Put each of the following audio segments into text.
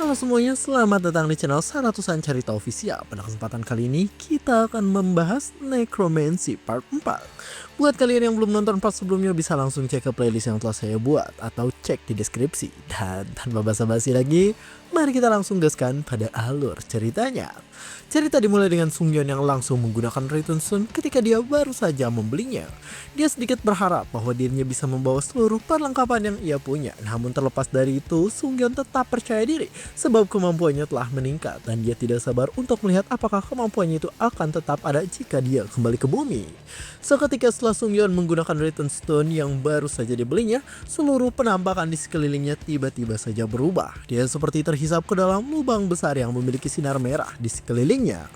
Halo semuanya, selamat datang di channel Saratusan Cerita Official. Pada kesempatan kali ini, kita akan membahas Necromancy Part 4. Buat kalian yang belum nonton part sebelumnya, bisa langsung cek ke playlist yang telah saya buat, atau cek di deskripsi. Dan tanpa basa-basi lagi, mari kita langsung gaskan pada alur ceritanya. Cerita dimulai dengan Sung Yeon yang langsung menggunakan Return Stone ketika dia baru saja membelinya. Dia sedikit berharap bahwa dirinya bisa membawa seluruh perlengkapan yang ia punya. Namun terlepas dari itu, Sung Yeon tetap percaya diri sebab kemampuannya telah meningkat dan dia tidak sabar untuk melihat apakah kemampuannya itu akan tetap ada jika dia kembali ke bumi. Seketika setelah Sung Yeon menggunakan Return Stone yang baru saja dibelinya, seluruh penampakan di sekelilingnya tiba-tiba saja berubah. Dia seperti terhisap ke dalam lubang besar yang memiliki sinar merah di sekelilingnya.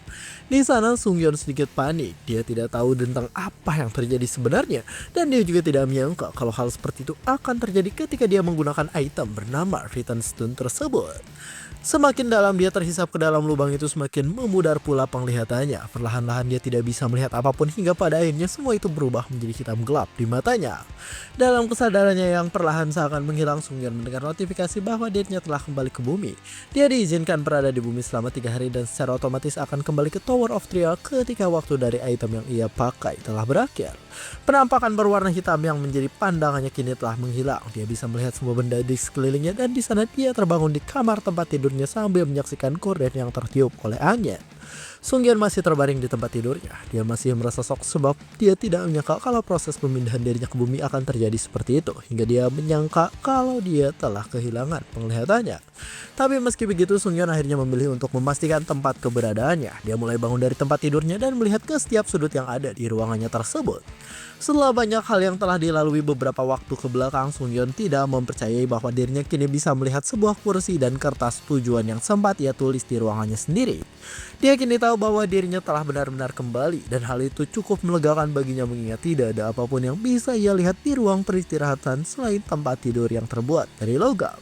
Di sana Sung Yeon sedikit panik. Dia tidak tahu tentang apa yang terjadi sebenarnya dan dia juga tidak menyangka kalau hal seperti itu akan terjadi ketika dia menggunakan item bernama Return Stone tersebut. Semakin dalam dia terhisap ke dalam lubang itu, semakin memudar pula penglihatannya. Perlahan-lahan dia tidak bisa melihat apapun hingga pada akhirnya semua itu berubah menjadi hitam gelap di matanya. Dalam kesadarannya yang perlahan seakan menghilang, Sung Yeon mendengar notifikasi bahwa dirinya telah kembali ke bumi. Dia diizinkan berada di bumi selama 3 hari dan secara otomatis akan kembali ke Tower of Trial ketika waktu dari item yang ia pakai telah berakhir. Penampakan berwarna hitam yang menjadi pandangannya kini telah menghilang. Dia bisa melihat semua benda di sekelilingnya dan di sana dia terbangun di kamar tempat tidurnya sambil menyaksikan gorden yang tertiup oleh angin. Sung Yeon masih terbaring di tempat tidurnya. Dia masih merasa shock sebab dia tidak menyangka kalau proses pemindahan dirinya ke bumi akan terjadi seperti itu. Hingga dia menyangka kalau dia telah kehilangan penglihatannya. Tapi meski begitu, Sung Yeon akhirnya memilih untuk memastikan tempat keberadaannya. Dia mulai bangun dari tempat tidurnya dan melihat ke setiap sudut yang ada di ruangannya tersebut. Setelah banyak hal yang telah dilalui beberapa waktu ke belakang, Sung Yeon tidak mempercayai bahwa dirinya kini bisa melihat sebuah kursi dan kertas tujuan yang sempat ia tulis di ruangannya sendiri. Dia kini tahu bahwa dirinya telah benar-benar kembali dan hal itu cukup melegakan baginya mengingat tidak ada apapun yang bisa ia lihat di ruang peristirahatan selain tempat tidur yang terbuat dari logam.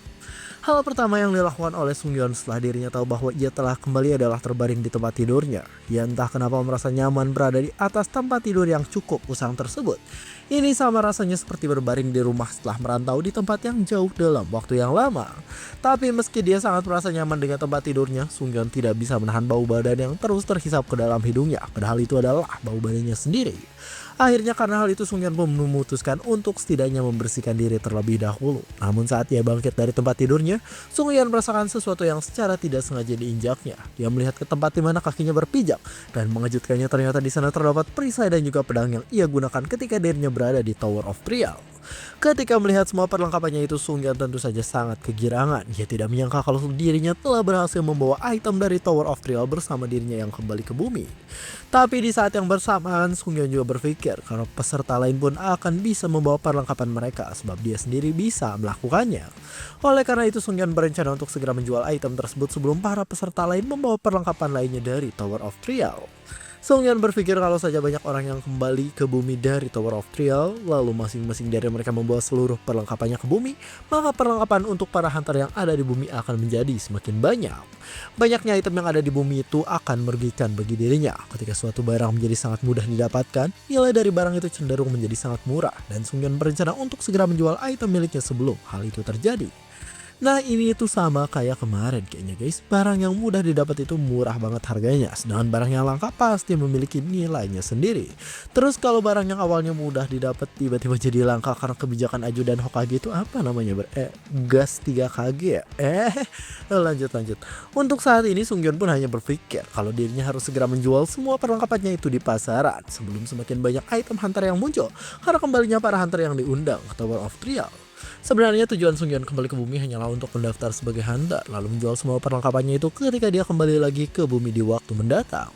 Hal pertama yang dilakukan oleh Sung Yeon setelah dirinya tahu bahwa ia telah kembali adalah terbaring di tempat tidurnya. Dia entah kenapa merasa nyaman berada di atas tempat tidur yang cukup usang tersebut. Ini sama rasanya seperti berbaring di rumah setelah merantau di tempat yang jauh dalam waktu yang lama. Tapi meski dia sangat merasa nyaman dengan tempat tidurnya, Sung Yeon tidak bisa menahan bau badan yang terus terhisap ke dalam hidungnya. Padahal itu adalah bau badannya sendiri. Akhirnya karena hal itu, Sung Yeon pun memutuskan untuk setidaknya membersihkan diri terlebih dahulu. Namun saat ia bangkit dari tempat tidurnya, Sung Yeon merasakan sesuatu yang secara tidak sengaja diinjaknya. Dia melihat ke tempat di mana kakinya berpijak dan mengejutkannya ternyata di sana terdapat perisai dan juga pedang yang ia gunakan ketika dirinya berada di Tower of Trial. Ketika melihat semua perlengkapannya itu, Sung Yeon tentu saja sangat kegirangan. Dia tidak menyangka kalau dirinya telah berhasil membawa item dari Tower of Trial bersama dirinya yang kembali ke bumi. Tapi di saat yang bersamaan, Sung Yeon juga berpikir kalau peserta lain pun akan bisa membawa perlengkapan mereka sebab dia sendiri bisa melakukannya. Oleh karena itu, Sung Yeon berencana untuk segera menjual item tersebut sebelum para peserta lain membawa perlengkapan lainnya dari Tower of Trial. Sung Yeon berpikir kalau saja banyak orang yang kembali ke bumi dari Tower of Trial, lalu masing-masing dari mereka membawa seluruh perlengkapannya ke bumi, maka perlengkapan untuk para hunter yang ada di bumi akan menjadi semakin banyak. Banyaknya item yang ada di bumi itu akan merugikan bagi dirinya. Ketika suatu barang menjadi sangat mudah didapatkan, nilai dari barang itu cenderung menjadi sangat murah, dan Sung Yeon berencana untuk segera menjual item miliknya sebelum hal itu terjadi. Nah, ini tuh sama kayak kemarin kayaknya guys. Barang yang mudah didapat itu murah banget harganya, sedangkan barang yang langka pasti memiliki nilainya sendiri. Terus kalau barang yang awalnya mudah didapat tiba-tiba jadi langka karena kebijakan Aju dan Hokage itu apa namanya gas 3 kg ya? Lanjut. Untuk saat ini Sung Yeon pun hanya berpikir kalau dirinya harus segera menjual semua perlengkapannya itu di pasaran sebelum semakin banyak item hunter yang muncul karena kembalinya para hunter yang diundang ke Tower of Trial. Sebenarnya tujuan Sung Yeon kembali ke bumi hanyalah untuk mendaftar sebagai hunter, lalu menjual semua perlengkapannya itu ketika dia kembali lagi ke bumi di waktu mendatang.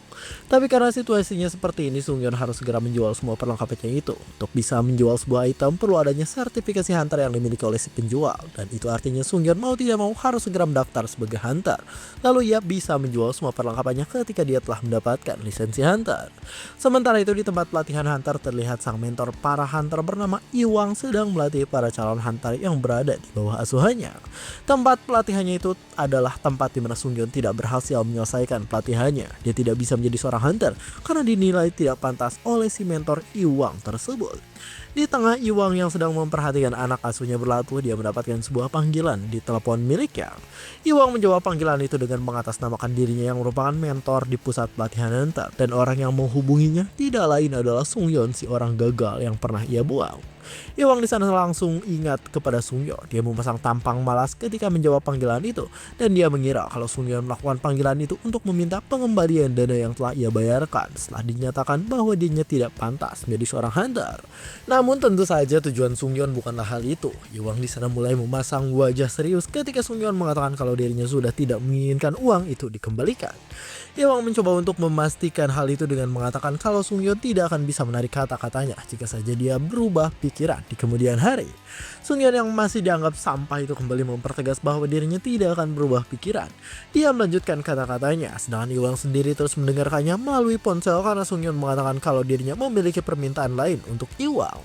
Tapi karena situasinya seperti ini, Sung Yeon harus segera menjual semua perlengkapannya itu. Untuk bisa menjual sebuah item perlu adanya sertifikasi hunter yang dimiliki oleh si penjual, dan itu artinya Sung Yeon mau tidak mau harus segera mendaftar sebagai hunter. Lalu ia bisa menjual semua perlengkapannya ketika dia telah mendapatkan lisensi hunter. Sementara itu di tempat pelatihan hunter terlihat sang mentor para hunter bernama Iwang sedang melatih para calon hunter yang berada di bawah asuhannya. Tempat pelatihannya itu adalah tempat di mana Sung Yeon tidak berhasil menyelesaikan pelatihannya. Dia tidak bisa menjadi seorang hunter karena dinilai tidak pantas oleh si mentor Iwang tersebut. Di tengah Iwang yang sedang memperhatikan anak asuhnya berlabuh, dia mendapatkan sebuah panggilan di telepon miliknya. Iwang menjawab panggilan itu dengan mengatasnamakan dirinya yang merupakan mentor di pusat pelatihan hunter, dan orang yang menghubunginya tidak lain adalah Sungyeon, si orang gagal yang pernah ia buang. Iwang di sana langsung ingat kepada Sungyeon. Dia memasang tampang malas ketika menjawab panggilan itu, dan dia mengira kalau Sungyeon melakukan panggilan itu untuk meminta pengembalian dana yang telah ia bayarkan setelah dinyatakan bahwa dirinya tidak pantas menjadi seorang hunter. Namun tentu saja tujuan Sungyeon bukanlah hal itu. Iwang di sana mulai memasang wajah serius ketika Sungyeon mengatakan kalau dirinya sudah tidak menginginkan uang itu dikembalikan. Iwang mencoba untuk memastikan hal itu dengan mengatakan kalau Sungyeon tidak akan bisa menarik kata-katanya jika saja dia berubah pikiran di kemudian hari. Sungyeon yang masih dianggap sampah itu kembali mempertegas bahwa dirinya tidak akan berubah pikiran. Dia melanjutkan kata-katanya, sedangkan Iwang sendiri terus mendengarkannya melalui ponsel karena Sungyeon mengatakan kalau dirinya memiliki permintaan lain untuk Iwang.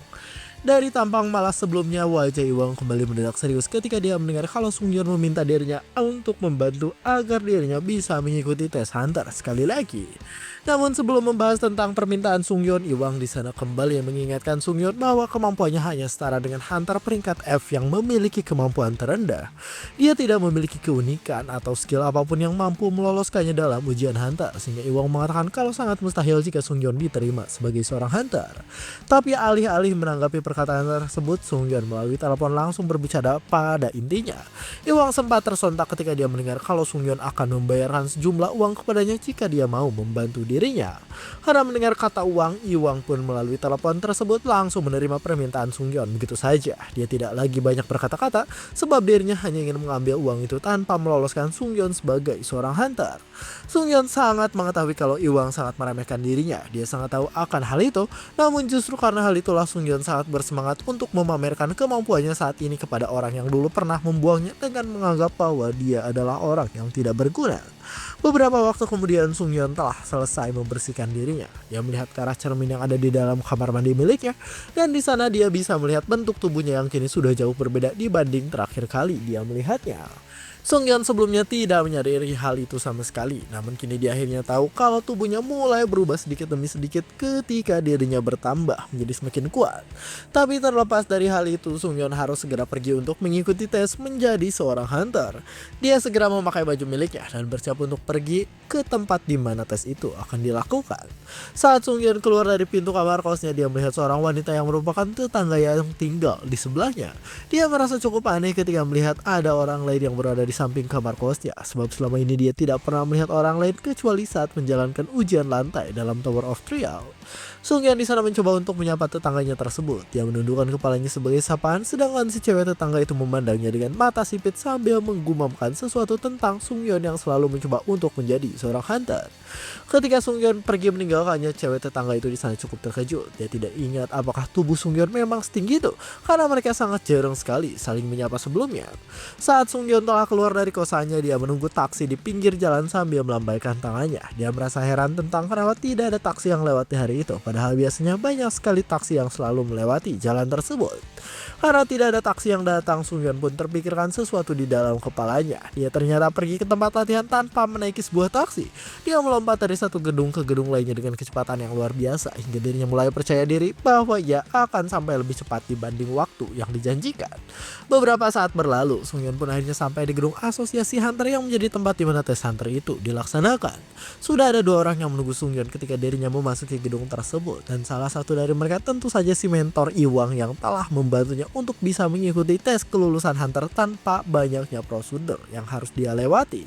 Dari tampang malas sebelumnya, wajah Iwang kembali mendadak serius ketika dia mendengar kalau Sungyeon meminta dirinya untuk membantu agar dirinya bisa mengikuti tes hunter sekali lagi. Namun sebelum membahas tentang permintaan Sungyeon, Iwang di sana kembali mengingatkan Sungyeon bahwa kemampuannya hanya setara dengan hunter peringkat F yang memiliki kemampuan terendah. Dia tidak memiliki keunikan atau skill apapun yang mampu meloloskannya dalam ujian hunter, sehingga Iwang mengatakan kalau sangat mustahil jika Sungyeon diterima sebagai seorang hunter. Tapi alih-alih menanggapi perkataan tersebut, Sungyeon melalui telepon langsung berbicara pada intinya. Iwang sempat tersontak ketika dia mendengar kalau Sungyeon akan membayarkan sejumlah uang kepadanya jika dia mau membantu dirinya. Karena mendengar kata uang, Iwang pun melalui telepon tersebut langsung menerima permintaan Sungyeon begitu saja. Dia tidak lagi banyak berkata-kata sebab dirinya hanya ingin mengambil uang itu tanpa meloloskan Sungyeon sebagai seorang hunter. Sungyeon sangat mengetahui kalau Iwang sangat meremehkan dirinya. Dia sangat tahu akan hal itu, namun justru karena hal itulah Sungyeon sangat bersemangat untuk memamerkan kemampuannya saat ini kepada orang yang dulu pernah membuangnya dengan menganggap bahwa dia adalah orang yang tidak berguna. Beberapa waktu kemudian Sungyeon telah selesai membersihkan dirinya. Dia melihat ke arah cermin yang ada di dalam kamar mandi miliknya, dan di sana dia bisa melihat bentuk tubuhnya yang kini sudah jauh berbeda dibanding terakhir kali dia melihatnya. Sungyeon sebelumnya tidak menyadari hal itu sama sekali, namun kini dia akhirnya tahu kalau tubuhnya mulai berubah sedikit demi sedikit ketika dirinya bertambah menjadi semakin kuat. Tapi terlepas dari hal itu, Sungyeon harus segera pergi untuk mengikuti tes menjadi seorang hunter. Dia segera memakai baju miliknya dan bersiap untuk pergi ke tempat di mana tes itu akan dilakukan. Saat Sungyeon keluar dari pintu kamar kosnya, dia melihat seorang wanita yang merupakan tetangga yang tinggal di sebelahnya. Dia merasa cukup aneh ketika melihat ada orang lain yang berada di samping kamar kosnya, sebab selama ini dia tidak pernah melihat orang lain kecuali saat menjalankan ujian lantai dalam Tower of Trial. Sungyeon di sana mencoba untuk menyapa tetangganya tersebut. Dia menundukkan kepalanya sebagai sapaan, sedangkan si cewek tetangga itu memandangnya dengan mata sipit sambil menggumamkan sesuatu tentang Sungyeon yang selalu mencoba untuk menjadi seorang hunter. Ketika Sungyeon pergi meninggalkannya, cewek tetangga itu di sana cukup terkejut. Dia tidak ingat apakah tubuh Sungyeon memang setinggi itu, karena mereka sangat jarang sekali saling menyapa sebelumnya. Saat Sungyeon telah keluar dari kosannya, dia menunggu taksi di pinggir jalan sambil melambaikan tangannya. Dia merasa heran tentang kenapa tidak ada taksi yang lewat di hari itu, padahal biasanya banyak sekali taksi yang selalu melewati jalan tersebut. Karena tidak ada taksi yang datang, Sungyeon pun terpikirkan sesuatu di dalam kepalanya. Dia ternyata pergi ke tempat latihan tanpa menaiki sebuah taksi. Dia melompat dari satu gedung ke gedung lainnya dengan kecepatan yang luar biasa, hingga dirinya mulai percaya diri bahwa ia akan sampai lebih cepat dibanding waktu yang dijanjikan. Beberapa saat berlalu, Sungyeon pun akhirnya sampai di gedung asosiasi hunter yang menjadi tempat di mana tes hunter itu dilaksanakan. Sudah ada dua orang yang menunggu Sungyeon ketika dirinya memasuki gedung tersebut, dan salah satu dari mereka tentu saja si mentor Iwang yang telah membantunya untuk bisa mengikuti tes kelulusan hunter tanpa banyaknya prosedur yang harus dia lewati.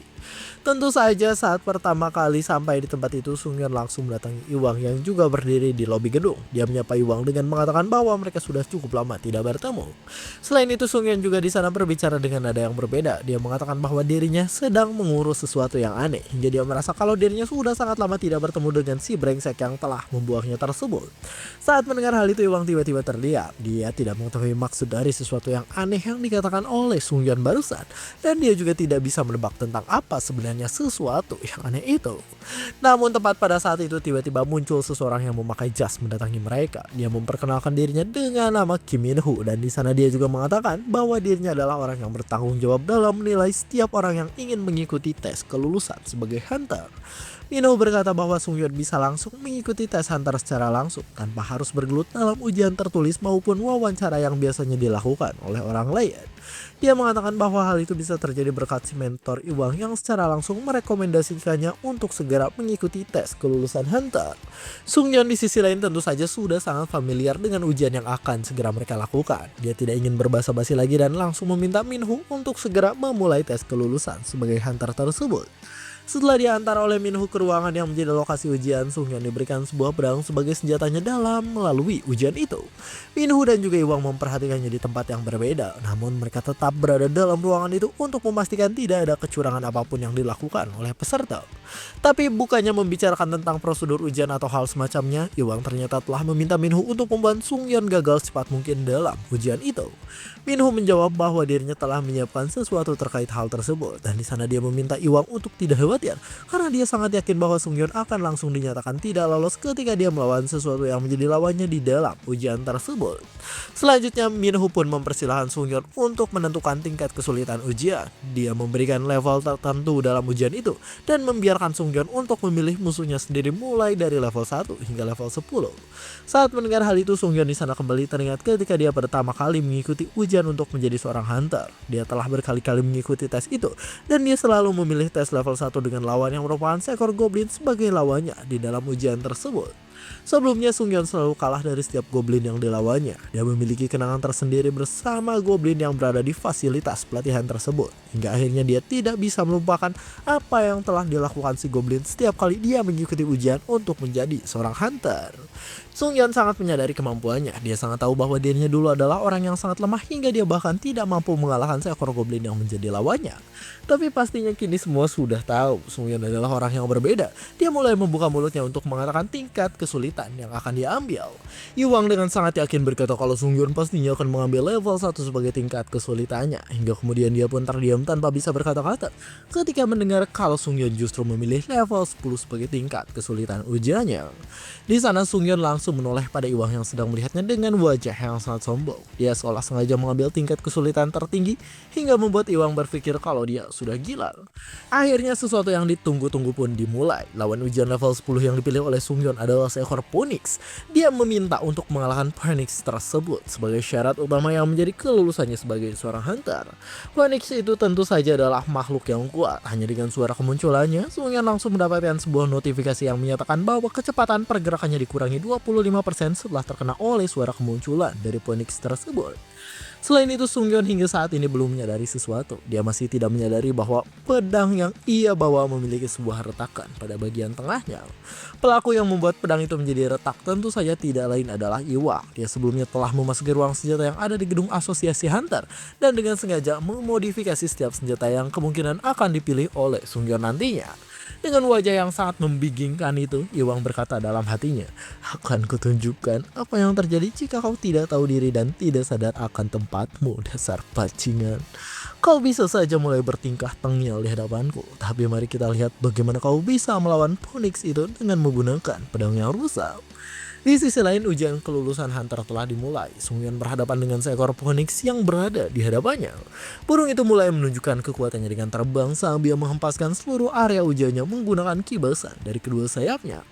Tentu saja saat pertama kali sampai di tempat itu, Sungyeon langsung mendatangi Iwang yang juga berdiri di lobi gedung. Dia menyapa Iwang dengan mengatakan bahwa mereka sudah cukup lama tidak bertemu. Selain itu, Sungyeon juga di sana berbicara dengan nada yang berbeda. Dia mengatakan bahwa dirinya sedang mengurus sesuatu yang aneh, hingga dia merasa kalau dirinya sudah sangat lama tidak bertemu dengan si brengsek yang telah membuangnya tersebut. Saat mendengar hal itu, Iwang tiba-tiba terdiam. Dia tidak mengetahui maksud dari sesuatu yang aneh yang dikatakan oleh Sungyeon barusan, dan dia juga tidak bisa menebak tentang apa sebenarnya sesuatu yang aneh itu. Namun tepat pada saat itu tiba-tiba muncul seseorang yang memakai jas mendatangi mereka. Dia memperkenalkan dirinya dengan nama Kim Min-ho, dan di sana dia juga mengatakan bahwa dirinya adalah orang yang bertanggung jawab dalam menilai setiap orang yang ingin mengikuti tes kelulusan sebagai hunter. Minho berkata bahwa Sungyeon bisa langsung mengikuti tes hunter secara langsung tanpa harus bergelut dalam ujian tertulis maupun wawancara yang biasanya dilakukan oleh orang lain. Dia mengatakan bahwa hal itu bisa terjadi berkat si mentor Iwang yang secara langsung merekomendasikannya untuk segera mengikuti tes kelulusan hunter. Sungyeon di sisi lain tentu saja sudah sangat familiar dengan ujian yang akan segera mereka lakukan. Dia tidak ingin berbasa-basi lagi dan langsung meminta Minho untuk segera memulai tes kelulusan sebagai hunter tersebut. Setelah diantar oleh Minho ke ruangan yang menjadi lokasi ujian, Sungyeon diberikan sebuah pedang sebagai senjatanya dalam melalui ujian itu. Minho dan juga Iwang memperhatikannya di tempat yang berbeda, namun mereka tetap berada dalam ruangan itu untuk memastikan tidak ada kecurangan apapun yang dilakukan oleh peserta. Tapi bukannya membicarakan tentang prosedur ujian atau hal semacamnya, Iwang ternyata telah meminta Minho untuk membantu Sungyeon gagal secepat mungkin dalam ujian itu. Minho menjawab bahwa dirinya telah menyiapkan sesuatu terkait hal tersebut, dan di sana dia meminta Iwang untuk tidak khawatir karena dia sangat yakin bahwa Sungyeon akan langsung dinyatakan tidak lolos ketika dia melawan sesuatu yang menjadi lawannya di dalam ujian tersebut. Selanjutnya Minho pun mempersilahkan Sungyeon untuk menentukan tingkat kesulitan ujian. Dia memberikan level tertentu dalam ujian itu dan membiarkan Sungyeon untuk memilih musuhnya sendiri mulai dari level 1 hingga level 10. Saat mendengar hal itu, Sungyeon di sana kembali teringat ketika dia pertama kali mengikuti ujian untuk menjadi seorang hunter. Dia telah berkali-kali mengikuti tes itu dan dia selalu memilih tes level 1 dengan lawan yang merupakan seekor goblin sebagai lawannya di dalam ujian tersebut. Sebelumnya Sungyeon selalu kalah dari setiap goblin yang dilawannya. Dia memiliki kenangan tersendiri bersama goblin yang berada di fasilitas pelatihan tersebut. Hingga akhirnya dia tidak bisa melupakan apa yang telah dilakukan si goblin setiap kali dia mengikuti ujian untuk menjadi seorang hunter. Sungyeon sangat menyadari kemampuannya. Dia sangat tahu bahwa dirinya dulu adalah orang yang sangat lemah hingga dia bahkan tidak mampu mengalahkan seekor goblin yang menjadi lawannya. Tapi pastinya kini semua sudah tahu Sungyeon adalah orang yang berbeda. Dia mulai membuka mulutnya untuk mengatakan tingkat kesulitan yang akan diambil. Iwang dengan sangat yakin berkata kalau Sungyeon pastinya akan mengambil level 1 sebagai tingkat kesulitannya. Hingga kemudian dia pun terdiam tanpa bisa berkata-kata ketika mendengar kalau Sungyeon justru memilih level 10 sebagai tingkat kesulitan ujiannya. Di sana Sungyeon langsung menoleh pada Iwang yang sedang melihatnya dengan wajah yang sangat sombong. Dia seolah sengaja mengambil tingkat kesulitan tertinggi hingga membuat Iwang berpikir kalau dia sudah gila. Akhirnya sesuatu yang ditunggu-tunggu pun dimulai. Lawan ujian level 10 yang dipilih oleh Sungyeon adalah seekor Phoenix. Dia meminta untuk mengalahkan Phoenix tersebut sebagai syarat utama yang menjadi kelulusannya sebagai seorang hunter. Phoenix itu tentu saja adalah makhluk yang kuat. Hanya dengan suara kemunculannya, Sungyeon langsung mendapatkan sebuah notifikasi yang menyatakan bahwa kecepatan pergerakannya dikurangi 25% setelah terkena oleh suara kemunculan dari Phoenix tersebut. Selain itu, Sungyeon hingga saat ini belum menyadari sesuatu. Dia masih tidak menyadari bahwa pedang yang ia bawa memiliki sebuah retakan pada bagian tengahnya. Pelaku yang membuat pedang itu menjadi retak tentu saja tidak lain adalah Iwang. Dia sebelumnya telah memasuki ruang senjata yang ada di gedung asosiasi hunter dan dengan sengaja memodifikasi setiap senjata yang kemungkinan akan dipilih oleh Sungyeon nantinya. Dengan wajah yang sangat membingungkan itu, Iwang berkata dalam hatinya, "Akan kutunjukkan apa yang terjadi jika kau tidak tahu diri dan tidak sadar akan tempatmu, dasar bajingan. Kau bisa saja mulai bertingkah tengil di hadapanku, tapi mari kita lihat bagaimana kau bisa melawan Phoenix itu dengan menggunakan pedang yang rusak." Di sisi lain, ujian kelulusan hunter telah dimulai. Sungyeon berhadapan dengan seekor Phoenix yang berada di hadapannya. Burung itu mulai menunjukkan kekuatannya dengan terbang sambil menghempaskan seluruh area ujiannya menggunakan kibasan dari kedua sayapnya.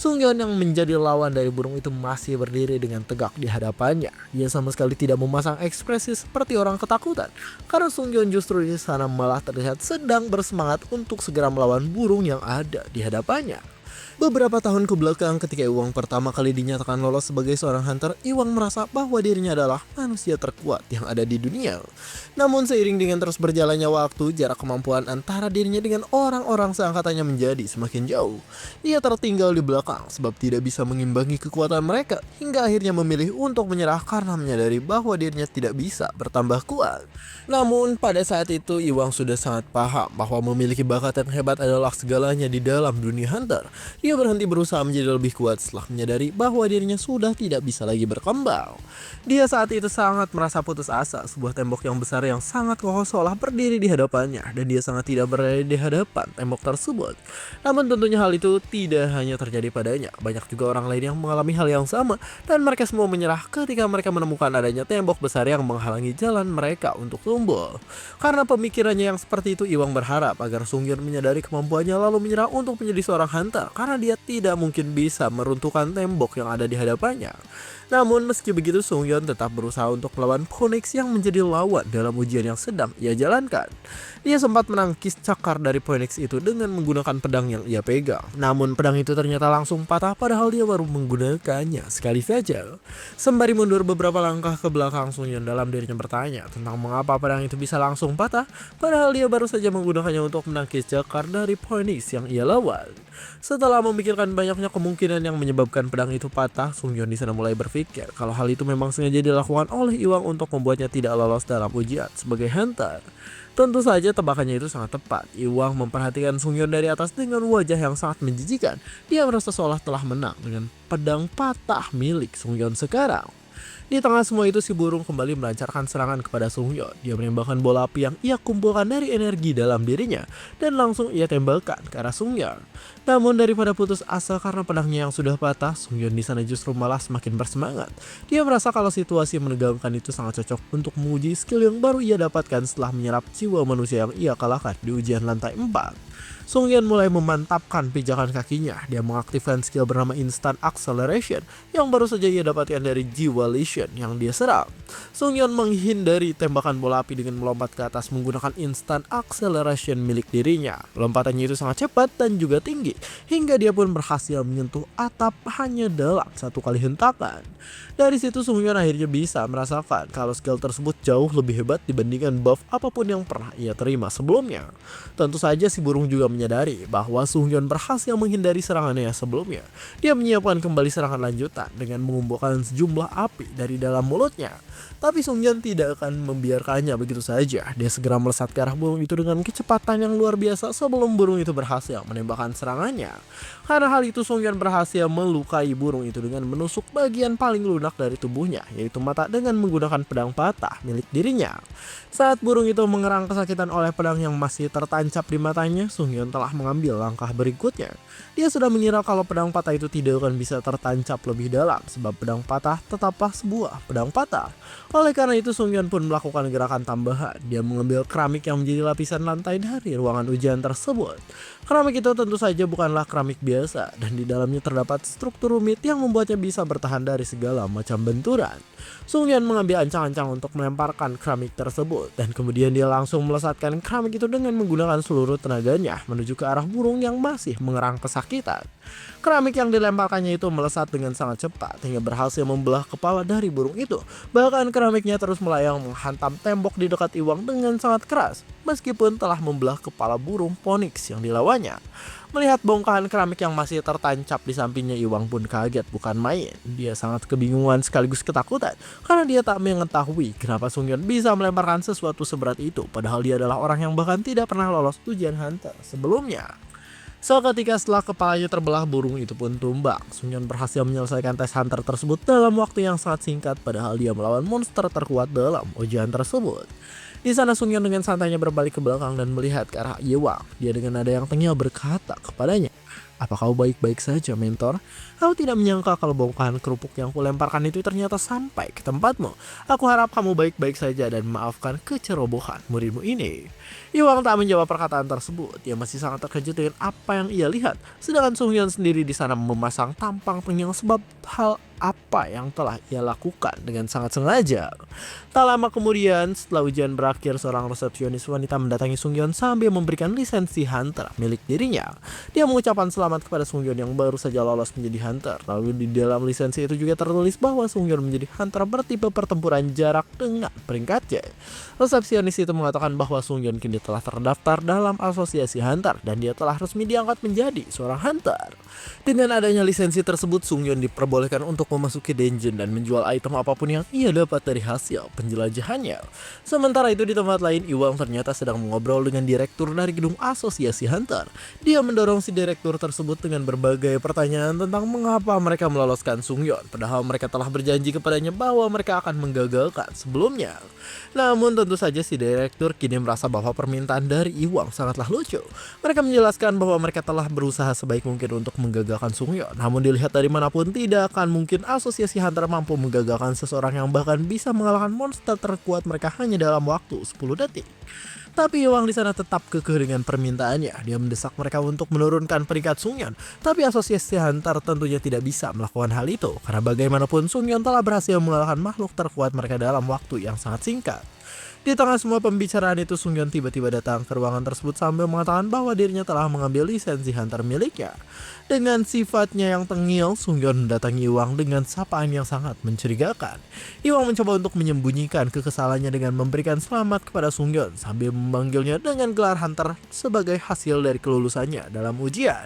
Sungyeon yang menjadi lawan dari burung itu masih berdiri dengan tegak di hadapannya. Dia sama sekali tidak memasang ekspresi seperti orang ketakutan, karena Sungyeon justru di sana malah terlihat sedang bersemangat untuk segera melawan burung yang ada di hadapannya. Beberapa tahun ke belakang ketika Iwang pertama kali dinyatakan lolos sebagai seorang hunter, Iwang merasa bahwa dirinya adalah manusia terkuat yang ada di dunia. Namun seiring dengan terus berjalannya waktu, jarak kemampuan antara dirinya dengan orang-orang seangkatannya menjadi semakin jauh. Dia tertinggal di belakang sebab tidak bisa mengimbangi kekuatan mereka, hingga akhirnya memilih untuk menyerah karena menyadari bahwa dirinya tidak bisa bertambah kuat. Namun pada saat itu Iwang sudah sangat paham bahwa memiliki bakat yang hebat adalah segalanya di dalam dunia hunter. Dia berhenti berusaha menjadi lebih kuat setelah menyadari bahwa dirinya sudah tidak bisa lagi berkembang. Dia saat itu sangat merasa putus asa. Sebuah tembok yang besar yang sangat kokoh seolah berdiri di hadapannya, dan dia sangat tidak berada di hadapan tembok tersebut. Namun tentunya hal itu tidak hanya terjadi padanya. Banyak juga orang lain yang mengalami hal yang sama, dan mereka semua menyerah ketika mereka menemukan adanya tembok besar yang menghalangi jalan mereka untuk tumbuh. Karena pemikirannya yang seperti itu, Iwang berharap agar Sungyun menyadari kemampuannya lalu menyerah untuk menjadi seorang hunter, karena dia tidak mungkin bisa meruntuhkan tembok yang ada di hadapannya. Namun meski begitu, Sungyun tetap berusaha untuk melawan Phoenix yang menjadi lawan dalam ujian yang sedang ia jalankan. Dia sempat menangkis cakar dari Phoenix itu dengan menggunakan pedang yang ia pegang. Namun pedang itu ternyata langsung patah padahal dia baru menggunakannya sekali saja. Sembari mundur beberapa langkah ke belakang, Sungyun dalam dirinya bertanya tentang mengapa pedang itu bisa langsung patah padahal dia baru saja menggunakannya untuk menangkis cakar dari Phoenix yang ia lawan. Setelah memikirkan banyaknya kemungkinan yang menyebabkan pedang itu patah, Sungyun di sana mulai berpikir kalau hal itu memang sengaja dilakukan oleh Iwang untuk membuatnya tidak lolos dalam ujian sebagai hunter. Tentu saja tebakannya itu sangat tepat. Iwang memperhatikan Sungyun dari atas dengan wajah yang sangat menjijikan. Dia merasa seolah telah menang dengan pedang patah milik Sungyun sekarang. Di tengah semua itu, si burung kembali melancarkan serangan kepada Sungyun. Dia menembakkan bola api yang ia kumpulkan dari energi dalam dirinya dan langsung ia tembakkan ke arah Sungyun. Namun daripada putus asa karena pedangnya yang sudah patah, Sungyun di sana justru malah semakin bersemangat. Dia merasa kalau situasi menegangkan itu sangat cocok untuk menguji skill yang baru ia dapatkan setelah menyerap jiwa manusia yang ia kalahkan di ujian lantai 4. Sungyun mulai memantapkan pijakan kakinya. Dia mengaktifkan skill bernama Instant Acceleration yang baru saja ia dapatkan dari jiwa Lesion yang dia serang. Sungyun menghindari tembakan bola api dengan melompat ke atas menggunakan Instant Acceleration milik dirinya. Lompatannya itu sangat cepat dan juga tinggi, hingga dia pun berhasil menyentuh atap hanya dalam satu kali hentakan. Dari situ Sungyun akhirnya bisa merasakan kalau skill tersebut jauh lebih hebat dibandingkan buff apapun yang pernah ia terima sebelumnya. Tentu saja si burung juga menyadari bahwa Sungyun berhasil menghindari serangannya sebelumnya. Dia menyiapkan kembali serangan lanjutan dengan mengumpulkan sejumlah api dari dalam mulutnya. Tapi Sungyun tidak akan membiarkannya begitu saja. Dia segera melesat ke arah burung itu dengan kecepatan yang luar biasa sebelum burung itu berhasil menembakkan serangannya. Karena hal itu, Sungyun berhasil melukai burung itu dengan menusuk bagian paling lunak dari tubuhnya, yaitu mata, dengan menggunakan pedang patah milik dirinya. Saat burung itu mengerang kesakitan oleh pedang yang masih tertancap di matanya, Sungyun telah mengambil langkah berikutnya. Dia sudah mengira kalau pedang patah itu tidak akan bisa tertancap lebih dalam, sebab pedang patah tetaplah sebuah pedang patah. Oleh karena itu, Sungyun pun melakukan gerakan tambahan. Dia mengambil keramik yang menjadi lapisan lantai dari ruangan ujian tersebut. Keramik itu tentu saja bukanlah keramik biasa, dan di dalamnya terdapat struktur rumit yang membuatnya bisa bertahan dari segala macam benturan. Sungyun mengambil ancang-ancang untuk melemparkan keramik tersebut, dan kemudian dia langsung melesatkan keramik itu dengan menggunakan seluruh tenaganya menuju ke arah burung yang masih mengerang kesakitan. Keramik yang dilemparkannya itu melesat dengan sangat cepat hingga berhasil membelah kepala dari burung itu. Bahkan keramiknya terus melayang menghantam tembok di dekat Iwang dengan sangat keras, meskipun telah membelah kepala burung Phoenix yang dilawannya. Melihat bongkahan keramik yang masih tertancap di sampingnya, Iwang pun kaget bukan main. Dia sangat kebingungan sekaligus ketakutan karena dia tak mengetahui kenapa Sungyun bisa melemparkan sesuatu seberat itu, padahal dia adalah orang yang bahkan tidak pernah lolos ujian hunter sebelumnya. Seketika setelah kepalanya terbelah, burung itu pun tumbang. Sungyun berhasil menyelesaikan tes hunter tersebut dalam waktu yang sangat singkat, padahal dia melawan monster terkuat dalam ujian tersebut. Di sana Sungyun dengan santainya berbalik ke belakang dan melihat ke arah Iwang. Dia dengan nada yang tengil berkata kepadanya, "Apa kau baik-baik saja, mentor? Kau tidak menyangka kalau bongkahan kerupuk yang kulemparkan itu ternyata sampai ke tempatmu. Aku harap kamu baik-baik saja dan memaafkan kecerobohan muridmu ini." Iwang tak menjawab perkataan tersebut. Dia masih sangat terkejut dengan apa yang ia lihat. Sedangkan Sungyun sendiri di sana memasang tampang tengil sebab hal apa yang telah ia lakukan dengan sangat sengaja. Tak lama kemudian, setelah ujian berakhir, seorang resepsionis wanita mendatangi Sungyun sambil memberikan lisensi hunter milik dirinya. Dia mengucapkan selamat kepada Sungyun yang baru saja lolos menjadi hunter. Lalu di dalam lisensi itu juga tertulis bahwa Sungyun menjadi hunter bertipe pertempuran jarak dengan peringkat C. Resepsionis itu mengatakan bahwa Sungyun kini telah terdaftar dalam asosiasi hunter dan dia telah resmi diangkat menjadi seorang hunter. Dengan adanya lisensi tersebut, Sungyun diperbolehkan untuk memasuki dungeon dan menjual item apapun yang ia dapat dari hasil penjelajahannya. Sementara itu di tempat lain, Iwang ternyata sedang mengobrol dengan direktur dari gedung Asosiasi Hunter. Dia mendorong si direktur tersebut dengan berbagai pertanyaan tentang mengapa mereka meloloskan Sungyeon, padahal mereka telah berjanji kepadanya bahwa mereka akan menggagalkan sebelumnya. Namun tentu saja si direktur kini merasa bahwa permintaan dari Iwang sangatlah lucu. Mereka menjelaskan bahwa mereka telah berusaha sebaik mungkin untuk menggagalkan Sungyeon, namun dilihat dari manapun tidak akan mungkin Asosiasi Hunter mampu menggagalkan seseorang yang bahkan bisa mengalahkan monster terkuat mereka hanya dalam waktu 10 detik. Tapi Iwang di sana tetap kekeh dengan permintaannya. Dia mendesak mereka untuk menurunkan peringkat Sungyeon. Tapi Asosiasi Hunter tentunya tidak bisa melakukan hal itu, karena bagaimanapun Sungyeon telah berhasil mengalahkan makhluk terkuat mereka dalam waktu yang sangat singkat. Di tengah semua pembicaraan itu, Sungyeon tiba-tiba datang ke ruangan tersebut sambil mengatakan bahwa dirinya telah mengambil lisensi Hunter miliknya. Dengan sifatnya yang tengil, Sungyeon mendatangi Iwang dengan sapaan yang sangat mencurigakan. Iwang mencoba untuk menyembunyikan kekesalannya dengan memberikan selamat kepada Sungyeon sambil memanggilnya dengan gelar Hunter sebagai hasil dari kelulusannya dalam ujian.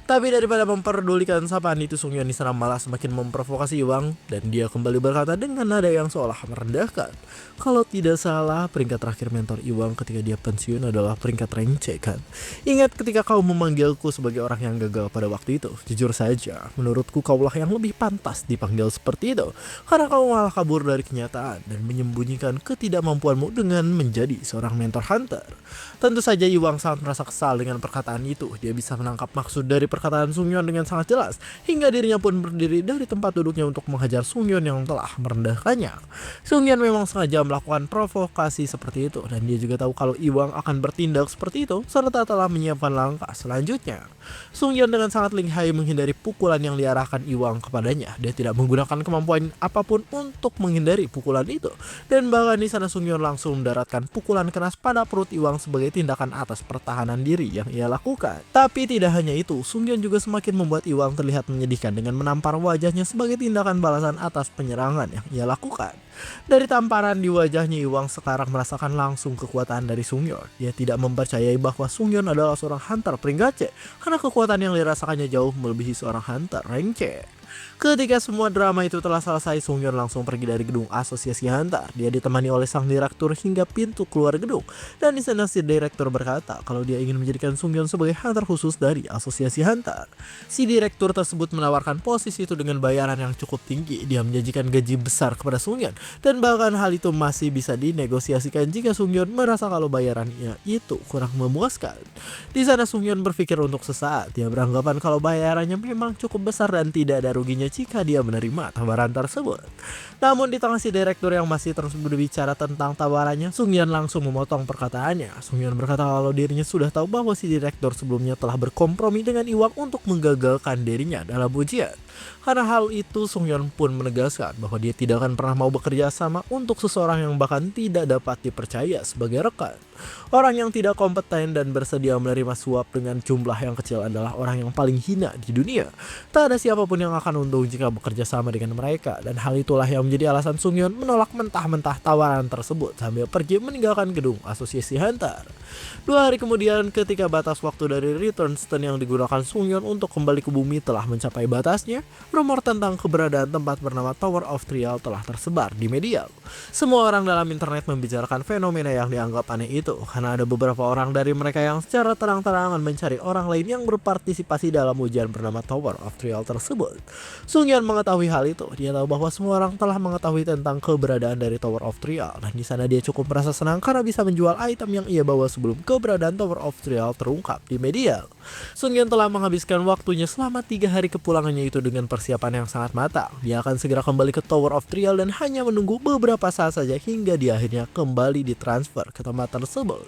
Tapi daripada memperdulikan sapaan itu, Sungyeon di sana malah semakin memprovokasi Iwang dan dia kembali berkata dengan nada yang seolah merendahkan. Kalau tidak salah, peringkat terakhir mentor Iwang ketika dia pensiun adalah peringkat rank C kan. Ingat ketika kau memanggilku sebagai orang yang gagal pada waktu itu, jujur saja, menurutku kaulah yang lebih pantas dipanggil seperti itu. Karena kau malah kabur dari kenyataan dan menyembunyikan ketidakmampuanmu dengan menjadi seorang mentor hunter. Tentu saja Iwang sangat merasa kesal dengan perkataan itu. Dia bisa menangkap maksud dari perkataan Sungyeon dengan sangat jelas, hingga dirinya pun berdiri dari tempat duduknya untuk menghajar Sungyeon yang telah merendahkannya. Sungyeon memang sengaja melakukan provokasi seperti itu, dan dia juga tahu kalau Iwang akan bertindak seperti itu serta telah menyiapkan langkah selanjutnya. Sungyeon dengan sangat lihai menghindari pukulan yang diarahkan Iwang kepadanya. Dia tidak menggunakan kemampuan apapun untuk menghindari pukulan itu, dan bahkan di sana Sungyeon langsung mendaratkan pukulan keras pada perut Iwang sebagai tindakan atas pertahanan diri yang ia lakukan. Tapi tidak hanya itu, Sungyeon juga semakin membuat Iwang terlihat menyedihkan dengan menampar wajahnya sebagai tindakan balasan atas penyerangan yang ia lakukan. Dari tamparan di wajahnya, Iwang sekarang merasakan langsung kekuatan dari Sungyeon. Dia tidak mempercayai bahwa Sungyeon adalah seorang hunter peringkat C, karena kekuatan yang dirasakannya jauh melebihi seorang hunter rank C. Ketika semua drama itu telah selesai, Sungyeon langsung pergi dari gedung Asosiasi Hunter. Dia ditemani oleh sang direktur hingga pintu keluar gedung. Dan di sana si direktur berkata kalau dia ingin menjadikan Sungyeon sebagai hunter khusus dari Asosiasi Hunter. Si direktur tersebut menawarkan posisi itu dengan bayaran yang cukup tinggi. Dia menjanjikan gaji besar kepada Sungyeon, dan bahkan hal itu masih bisa dinegosiasikan jika Sungyeon merasa kalau bayarannya itu kurang memuaskan. Di sana Sungyeon berpikir untuk sesaat. Dia beranggapan kalau bayarannya memang cukup besar dan tidak ada ruginya jika dia menerima tawaran tersebut. Namun di tengah si direktur yang masih terus berbicara tentang tawarannya, Sungyeon langsung memotong perkataannya. Sungyeon berkata kalau dirinya sudah tahu bahwa si direktur sebelumnya telah berkompromi dengan Iwang untuk menggagalkan dirinya dalam ujian. Karena hal itu, Sungyeon pun menegaskan bahwa dia tidak akan pernah mau bekerja sama untuk seseorang yang bahkan tidak dapat dipercaya sebagai rekan. Orang yang tidak kompeten dan bersedia menerima suap dengan jumlah yang kecil adalah orang yang paling hina di dunia. Tak ada siapapun yang akan untung jika bekerja sama dengan mereka, dan hal itulah yang menjadi alasan Sungyeon menolak mentah-mentah tawaran tersebut sambil pergi meninggalkan gedung Asosiasi Hunter. 2 hari kemudian, ketika batas waktu dari Return Stone yang digunakan Sungyeon untuk kembali ke bumi telah mencapai batasnya, rumor tentang keberadaan tempat bernama Tower of Trial telah tersebar di media. Semua orang dalam internet membicarakan fenomena yang dianggap aneh itu, karena ada beberapa orang dari mereka yang secara terang-terangan mencari orang lain yang berpartisipasi dalam ujian bernama Tower of Trial tersebut. Sungyeon mengetahui hal itu. Dia tahu bahwa semua orang telah mengetahui tentang keberadaan dari Tower of Trial, dan di sana dia cukup merasa senang karena bisa menjual item yang ia bawa sebelum keberadaan Tower of Trial terungkap di media. Sungyeon telah menghabiskan waktunya selama 3 hari kepulangannya itu dengan persiapan yang sangat matang. Dia akan segera kembali ke Tower of Trial dan hanya menunggu beberapa saat saja hingga dia akhirnya kembali ditransfer ke tempat tersebut.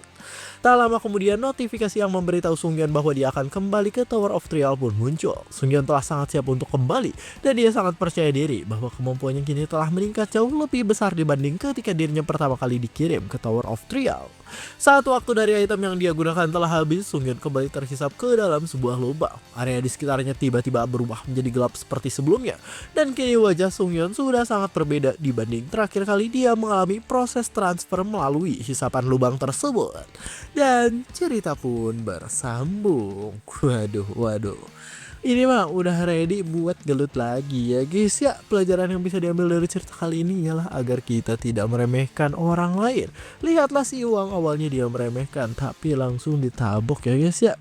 Tak lama kemudian, notifikasi yang memberitahu Sungyeon bahwa dia akan kembali ke Tower of Trial pun muncul. Sungyeon telah sangat siap untuk kembali, dan dia sangat percaya diri bahwa kemampuannya kini telah meningkat jauh lebih besar dibanding ketika dirinya pertama kali dikirim ke Tower of Trial. Saat waktu dari item yang dia gunakan telah habis, Sungyeon kembali terhisap ke dalam sebuah lubang. Area di sekitarnya tiba-tiba berubah menjadi gelap seperti sebelumnya, dan kini wajah Sungyeon sudah sangat berbeda dibanding terakhir kali dia mengalami proses transfer melalui hisapan lubang tersebut. Dan cerita pun bersambung. Waduh. Ini mah udah ready buat gelut lagi ya guys ya. Pelajaran yang bisa diambil dari cerita kali ini ialah agar kita tidak meremehkan orang lain. Lihatlah si Uang, awalnya dia meremehkan tapi langsung ditabok ya guys ya.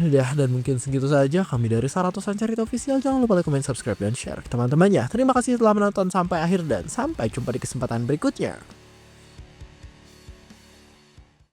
Dah, dan mungkin segitu saja kami dari Saratosan Cerita Official. Jangan lupa like, comment, subscribe, dan share ke teman-temannya. Terima kasih telah menonton sampai akhir dan sampai jumpa di kesempatan berikutnya.